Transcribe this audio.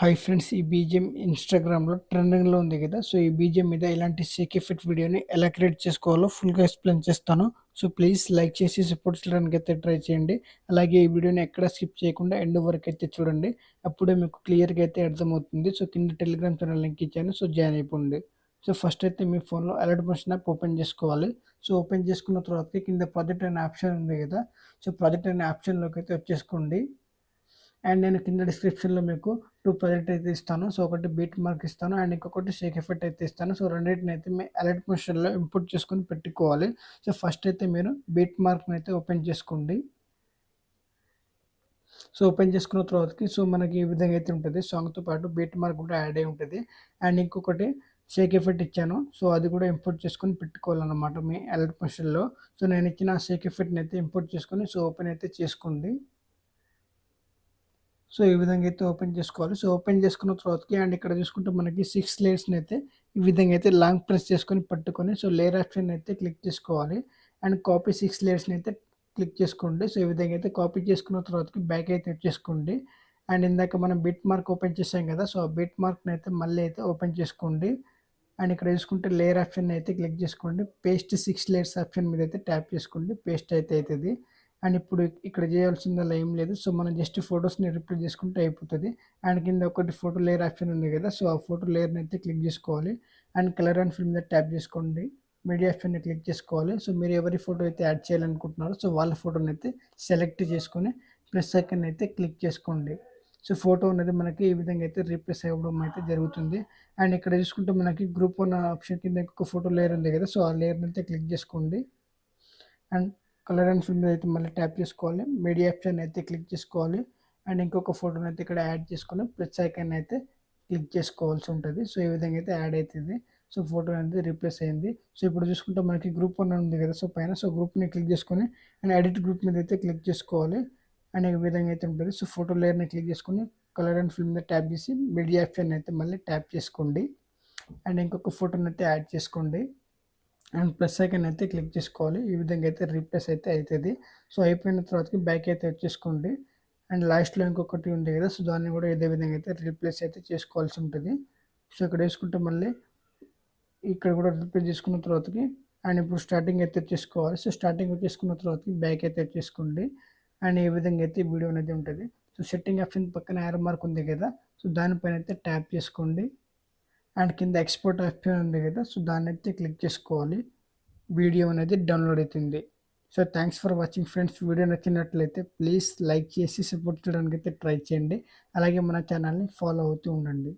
Hi friends, ఈ BGM ఇన్‌స్టాగ్రామ్‌లో ట్రెండింగ్‌లో ఉంది కదా! సో, ఈ బీజిఎం మీద ఇలాంటి షేక్ ఎఫెక్ట్ వీడియోని ఎలా క్రియేట్ చేసుకోవాలో ఫుల్‌గా ఎక్స్‌ప్లెయిన్ చేస్తాను. సో, ప్లీజ్ లైక్ చేసి సపోర్ట్ చేయడానికైతే ట్రై చేయండి. అలాగే ఈ వీడియోని ఎక్కడ స్కిప్ చేయకుండా ఎండ్ వరకైతే చూడండి. అప్పుడే మీకు క్లియర్‌గా అయితే అర్థమవుతుంది. సో, కింద టెలిగ్రామ్ ఛానల్ లింక్ ఇచ్చాను. సో, జాయిన్ అయిపోండి. సో, ఫస్ట్ అయితే మీ ఫోన్‌లో అలర్ట్ మోషన్ యాప్ ఓపెన్ చేసుకోవాలి. సో, ఓపెన్ చేసుకున్న తర్వాతకి కింద ప్రాజెక్ట్ అనే ఆప్షన్ ఉంది కదా! సో, ప్రాజెక్ట్ అనే ఆప్షన్‌లోకైతే వచ్చేసుకోండి. అండ్ నేను కింద డిస్క్రిప్షన్‌లో మీకు 2 ప్రాజెక్ట్ అయితే ఇస్తాను. సో, ఒకటి బీట్ మార్క్ ఇస్తాను. అండ్ ఇంకొకటి షేక్ ఎఫెక్ట్ అయితే ఇస్తాను. సో, రెండిటినైతే మీ అలర్ట్ మోషన్‌లో ఇంపోర్ట్ చేసుకొని పెట్టుకోవాలి. సో, ఫస్ట్ అయితే మీరు బీట్ మార్క్‌ని అయితే ఓపెన్ చేసుకోండి. సో, ఓపెన్ చేసుకున్న తర్వాతకి మనకి ఈ విధంగా అయితే ఉంటది. సాంగ్‌తో పాటు బీట్ మార్క్ కూడా యాడ్ అయ్యి ఉంటది. అండ్ ఇంకొకటి షేక్ ఎఫెక్ట్ ఇచ్చాను. సో, అది కూడా ఇంపోర్ట్ చేసుకొని పెట్టుకోవాలన్నమాట మీ అలర్ట్ మోషన్‌లో. సో, నేను ఇచ్చిన షేక్ ఎఫెక్ట్‌ని అయితే ఇంపోర్ట్ చేసుకొని ఓపెన్ అయితే చేసుకోండి. సో, ఈ విధంగా అయితే ఓపెన్ చేసుకోవాలి. సో, ఓపెన్ చేసుకున్న తర్వాతకి అండ్ ఇక్కడ చూసుకుంటే మనకి 6 లేయర్స్‌ని అయితే ఈ విధంగా అయితే లాంగ్ ప్రెస్ చేసుకొని పట్టుకొని లేయర్ ఆప్షన్ అయితే క్లిక్ చేసుకోవాలి. అండ్ కాపీ 6 లేయర్స్‌ని అయితే క్లిక్ చేసుకోండి. సో, ఈ విధంగా అయితే కాపీ చేసుకున్న తర్వాతకి బ్యాక్ అయితే వచ్చేసుకోండి. అండ్ ఇందాక మనం బిట్ మార్క్ ఓపెన్ చేసాం కదా! సో, ఆ బిట్ మార్క్‌ని అయితే మళ్ళీ అయితే ఓపెన్ చేసుకోండి. అండ్ ఇక్కడ చూసుకుంటే లేయర్ ఆప్షన్ అయితే క్లిక్ చేసుకోండి. పేస్ట్ 6 లేయర్స్ ఆప్షన్ మీద అయితే ట్యాప్ చేసుకోండి. పేస్ట్ అయితే అయితది. అండ్ ఇప్పుడు ఇక్కడ చేయాల్సిందల్లా ఏం లేదు. సో, మనం జస్ట్ ఫోటోస్‌ని రిప్లేస్ చేసుకుంటే అయిపోతది. అండ్ కింద ఒకటి ఫోటో లేయర్ ఆప్షన్ ఉంది కదా! సో, ఆ ఫోటో లేయర్‌ని అయితే క్లిక్ చేసుకోవాలి. అండ్ కలర్ అండ్ ఫిల్ మీద ట్యాప్ చేసుకోండి. మీడియా ఆప్షన్‌ని క్లిక్ చేసుకోవాలి. సో, మీరు ఎవరి ఫోటో అయితే యాడ్ చేయాలనుకుంటున్నారో వాళ్ళ ఫోటోని అయితే సెలెక్ట్ చేసుకొని ప్లస్ ఐకాన్ అయితే క్లిక్ చేసుకోండి. సో, ఫోటో అనేది మనకి ఈ విధంగా అయితే రీప్లేస్ అవ్వడం అయితే జరుగుతుంది. అండ్ ఇక్కడ చూసుకుంటే మనకి గ్రూప్ 1 ఆప్షన్ కింద ఇంకొక ఫోటో లేయర్ ఉంది కదా! సో, ఆ లేయర్‌ని అయితే క్లిక్ చేసుకోండి. అండ్ కలర్ అండ్ ఫిల్ మీద అయితే మళ్ళీ ట్యాప్ చేసుకోవాలి. మీడియా ఆప్షన్ అయితే క్లిక్ చేసుకోవాలి. అండ్ ఇంకొక ఫోటోని అయితే ఇక్కడ యాడ్ చేసుకొని ప్లస్ ఐకాన్ అయితే క్లిక్ చేసుకోవాల్సి ఉంటది. సో, ఈ విధంగా అయితే యాడ్ అయితది. సో, ఫోటో అనేది రీప్లేస్ అయింది. సో, ఇప్పుడు చూసుకుంటే మనకి గ్రూప్ 1 ఉంది కదా! సో, పైన గ్రూప్‌ని క్లిక్ చేసుకొని అండ్ ఎడిట్ గ్రూప్ మీద అయితే క్లిక్ చేసుకోవాలి. అండ్ ఈ విధంగా అయితే ఉంటది. సో, ఫోటో లేయర్‌ని క్లిక్ చేసుకొని కలర్ అండ్ ఫిల్ మీద ట్యాప్ చేసి మీడియా ఆప్షన్ అయితే మళ్ళీ ట్యాప్ చేసుకోండి. అండ్ ఇంకొక ఫోటోని అయితే యాడ్ చేసుకోండి. అండ్ ప్లస్ ఐకాన్ అయితే క్లిక్ చేసుకోవాలి. ఈ విధంగా అయితే రీప్లేస్ అయితే అయితది. సో, అయిపోయిన తర్వాతకి బ్యాక్ అయితే వచ్చేసుకోండి. అండ్ లాస్ట్‌లో ఇంకొకటి ఉంది కదా! సో, దాన్ని కూడా ఇదే విధంగా అయితే రీప్లేస్ అయితే చేసుకోవాల్సి ఉంటది. సో, ఇక్కడ వేసుకుంటే మళ్ళీ ఇక్కడ కూడా రీప్లేస్ చేసుకున్న తర్వాతకి అండ్ ఇప్పుడు స్టార్టింగ్ అయితే వచ్చేసుకోవాలి. సో, స్టార్టింగ్ వచ్చేసుకున్న తర్వాతకి బ్యాక్ అయితే వచ్చేసుకోండి. అండ్ ఈ విధంగా అయితే వీడియో అనేది ఉంటది. సో, సెట్టింగ్ ఆప్షన్ పక్కన యారో మార్క్ ఉంది కదా! సో, దానిపైన అయితే ట్యాప్ చేసుకోండి. అండ్ కింద ఎక్స్‌పోర్ట్ ఆప్షన్ ఉంది కదా! సో, దాన్నైతే క్లిక్ చేసుకోవాలి. వీడియో అనేది డౌన్‌లోడ్ అయితుంది. So, thanks for watching friends. Video నచ్చినట్లయితే ప్లీజ్ లైక్ చేసి సపోర్ట్ చేయడానికైతే ట్రై చేయండి. అలాగే మన ఛానల్‌ని ఫాలో అవుతూ ఉండండి.